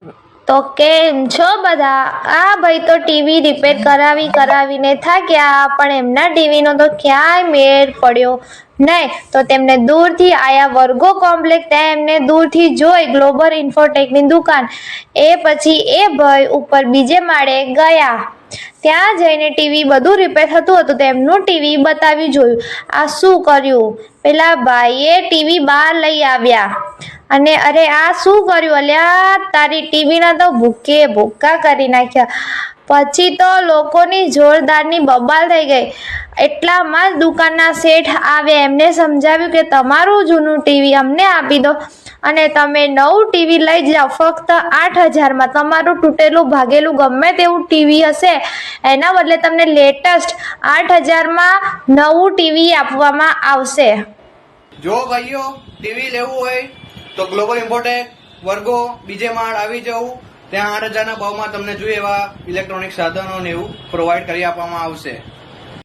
તો કેમ છો બધા? આ ભાઈ તો ટીવી રિપેર કરાવીને થાક્યા, પણ એમના ટીવીનો તો ક્યાંય મેળ પડ્યો નહીં. તો તેમને દૂરથી આયા વર્ગો કોમ્પ્લેક્સ, ત્યાં એમને દૂરથી જોઈ ગ્લોબલ ઇન્ફોટેકની દુકાન. એ પછી એ ભાઈ ઉપર બીજે માળે ગયા. ત્યાં જઈને ટીવી બધું રિપેર થતું હતું, તો એમનું ટીવી બતાવી જોયું. આ શું કર્યું? પેલા ભાઈએ ટીવી બહાર લઈ આવ્યા અને અરે આ શું કર્યું? અલ્યા તારી ટીવીના તો ભૂકે ભૂકા કરી નાખ્યા. પછી તો લોકોની જોરદારની બબાલ થઈ ગઈ. એટલામાં જ દુકાનના શેઠ આવ્યા. એમને સમજાવ્યું કે તમારું જૂનું ટીવી અમને આપી દો અને તમે નવું ટીવી લઈ જાઓ. ફક્ત 8,000માં તમારું તૂટેલું ભાગેલું ગમે તેવું ટીવી હશે એના બદલે તમને લેટેસ્ટ 8,000માં નવું ટીવી આપવામાં આવશે. જો ભાઈઓ ટીવી લેવું હોય તો ગ્લોબલ ઇન્ફોટેક વર્ગો બીજે માળ આવી જવું. ત્યાં 8,000ના ભાવમાં તમને જોઈએ એવા ઇલેક્ટ્રોનિક સાધનો ને એવું પ્રોવાઈડ કરી આપવામાં આવશે.